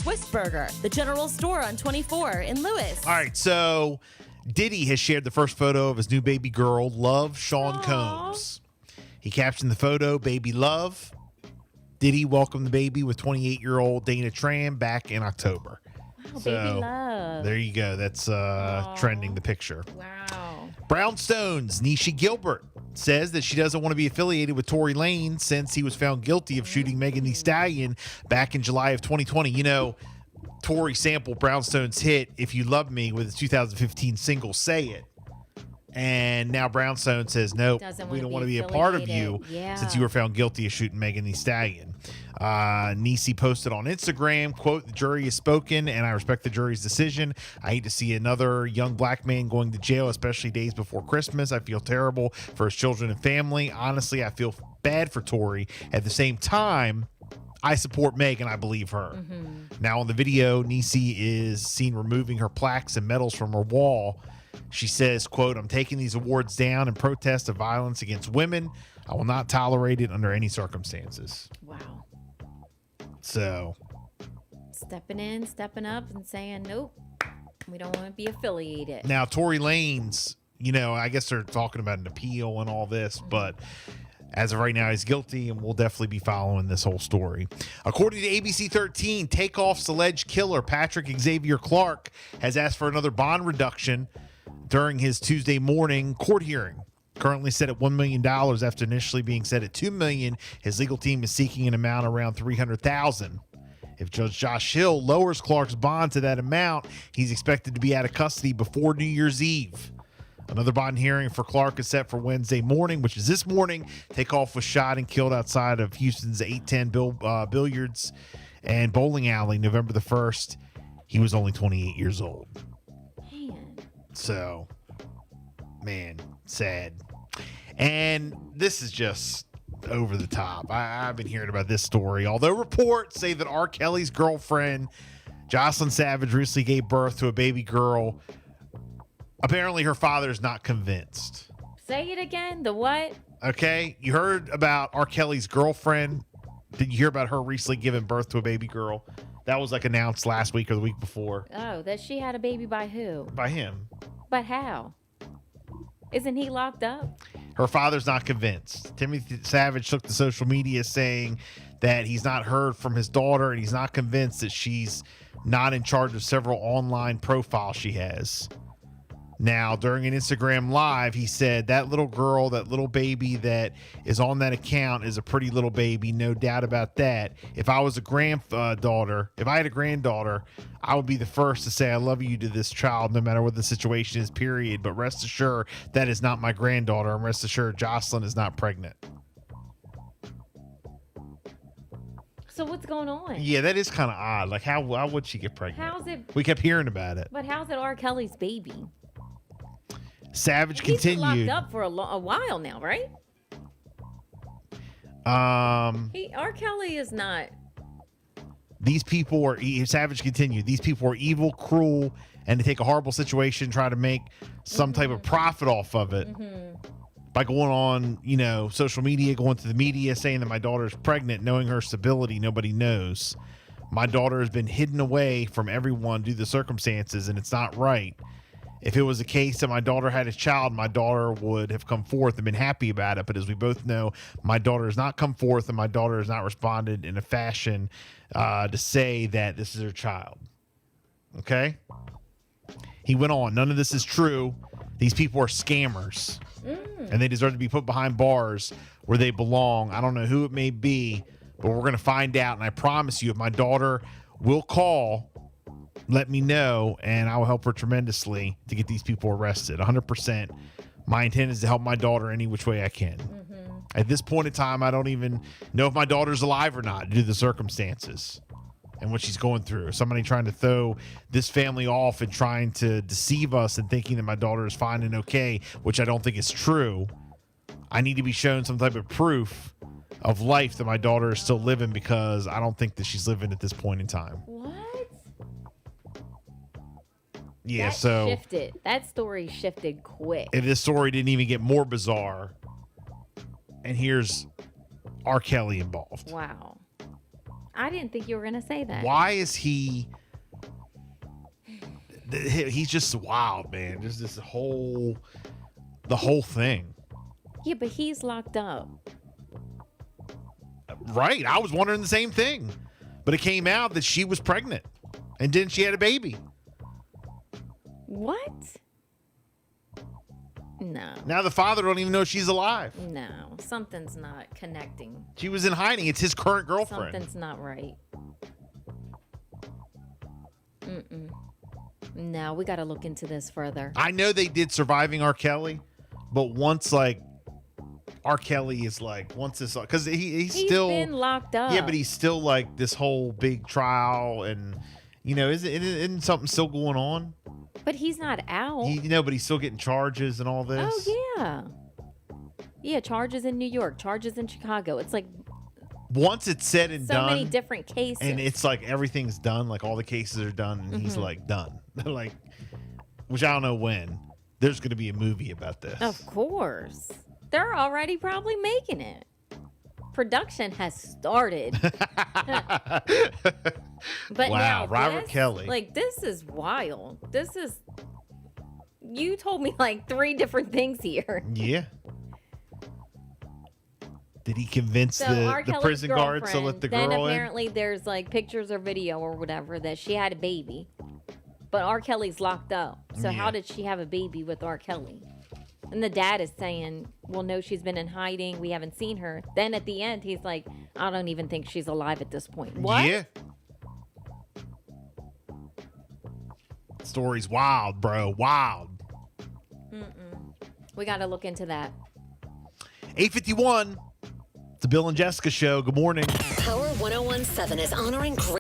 Swiss Burger, the General Store on 24 in Lewis. All right, so Diddy has shared the first photo of his new baby girl, Love Sean Combs. He captioned the photo, "Baby Love." Diddy welcomed the baby with 28-year-old Dana Tran back in October. Oh, Baby Love. There you go. That's trending the picture. Wow. Brownstone's Nisha Gilbert says that she doesn't want to be affiliated with Tory Lanez since he was found guilty of shooting Megan Thee Stallion back in July of 2020. You know, Tory sampled Brownstone's hit "If You Love Me" with his 2015 single "Say It." And now Brownstone says, nope, we don't want to be a part of you since you were found guilty of shooting Megan Thee Stallion. Niecy posted on Instagram, quote, "The jury has spoken and I respect the jury's decision. I hate to see another young black man going to jail, especially days before Christmas. I feel terrible for his children and family. Honestly, I feel bad for Tory. At the same time, I support Meg and I believe her." Now on the video, Niecy is seen removing her plaques and medals from her wall. She says, quote, "I'm taking these awards down in protest of violence against women. I will not tolerate it under any circumstances." Wow. So Stepping in, stepping up and saying, nope, we don't want to be affiliated. now Tory Lanez, you know, I guess they're talking about an appeal and all this, but as of right now, he's guilty, and we'll definitely be following this whole story. According to ABC 13, Takeoff's alleged killer, Patrick Xavier Clark, has asked for another bond reduction during his Tuesday morning court hearing. Currently set at $1 million after initially being set at $2 million. His legal team is seeking an amount around $300,000. If Judge Josh Hill lowers Clark's bond to that amount, he's expected to be out of custody before New Year's Eve. Another bond hearing for Clark is set for Wednesday morning, which is this morning. Takeoff was shot and killed outside of Houston's 810 Billiards and Bowling Alley November the 1st. He was only 28 years old. Man. So, man, sad. And this is just over the top. I've been hearing about this story. Although reports say that R. Kelly's girlfriend, Jocelyn Savage, recently gave birth to a baby girl, apparently her father is not convinced. Say it again. The what? Okay, you heard about R. Kelly's girlfriend. Did you hear about her recently giving birth to a baby girl? That was like announced last week or the week before. Oh, that she had a baby by who? By him. But how? Isn't he locked up? Her father's not convinced. Timothy Savage took to social media saying that he's not heard from his daughter and he's not convinced that she's not in charge of several online profiles she has. Now, during an Instagram live, he said that little girl, that little baby that is on that account is a pretty little baby, no doubt about that. If I was a granddaughter, if I had a granddaughter, I would be the first to say I love you to this child, no matter what the situation is, period. But rest assured, that is not my granddaughter, and rest assured, Jocelyn is not pregnant. So what's going on? Yeah, that is kind of odd. Like, how would she get pregnant? How's it? We kept hearing about it. But how's it R. Kelly's baby? Savage He's been continued. locked up for a while now, right? R. Kelly is not. These people are, Savage continued, these people are evil, cruel, and they take a horrible situation, try to make some type of profit off of it by going on, you know, social media, going to the media, saying that my daughter is pregnant, knowing her stability, nobody knows. My daughter has been hidden away from everyone due to the circumstances, and it's not right. If it was a case that my daughter had a child, my daughter would have come forth and been happy about it. But as we both know, my daughter has not come forth and my daughter has not responded in a fashion to say that this is her child. Okay? He went on, none of this is true. These people are scammers. And they deserve to be put behind bars where they belong. I don't know who it may be, but we're going to find out. And I promise you, if my daughter will call, let me know, and I will help her tremendously to get these people arrested. 100%. My intent is to help my daughter any which way I can. At this point in time, I don't even know if my daughter's alive or not due to the circumstances and what she's going through. Somebody trying to throw this family off and trying to deceive us and thinking that my daughter is fine and okay, which I don't think is true. I need to be shown some type of proof of life that my daughter is still living, because I don't think that she's living at this point in time. What? Yeah, That so shifted. That story shifted quick. if this story didn't even get more bizarre, and here's R. Kelly involved. Wow. I didn't think you were gonna say that. Why is he? He's just wild, man. Just the whole thing. Yeah, but he's locked up. Right. I was wondering the same thing, but it came out that she was pregnant, and then she had a baby. What? No. Now the father don't even know she's alive. No. Something's not connecting. She was in hiding. It's his current girlfriend. Something's not right. No, we got to look into this further. I know they did Surviving R. Kelly, but once like R. Kelly is like once this because he's still been locked up. Yeah, but he's still like this whole big trial, and isn't something still going on? But he's not out. But he's still getting charges and all this. Oh yeah. Yeah, charges in New York, charges in Chicago. It's like once it's said and so done, many different cases, and it's like everything's done, like all the cases are done, and he's like done, like, which I don't know when. There's going to be a movie about this. Of course, they're already probably making it. Production has started. But wow, now Robert Kelly. Like this is wild. This is. You told me like 3 different things here. Yeah. Did he convince the prison guards to let the girl in? Then apparently there's like pictures or video or whatever that she had a baby, but R. Kelly's locked up. So how did she have a baby with R. Kelly? And the dad is saying, well, no, she's been in hiding. We haven't seen her. Then at the end, he's like, I don't even think she's alive at this point. What? Yeah. Story's wild, bro. Wild. We got to look into that. 8:51. It's the Bill and Jessica Show. Good morning. Power 1017 is honoring great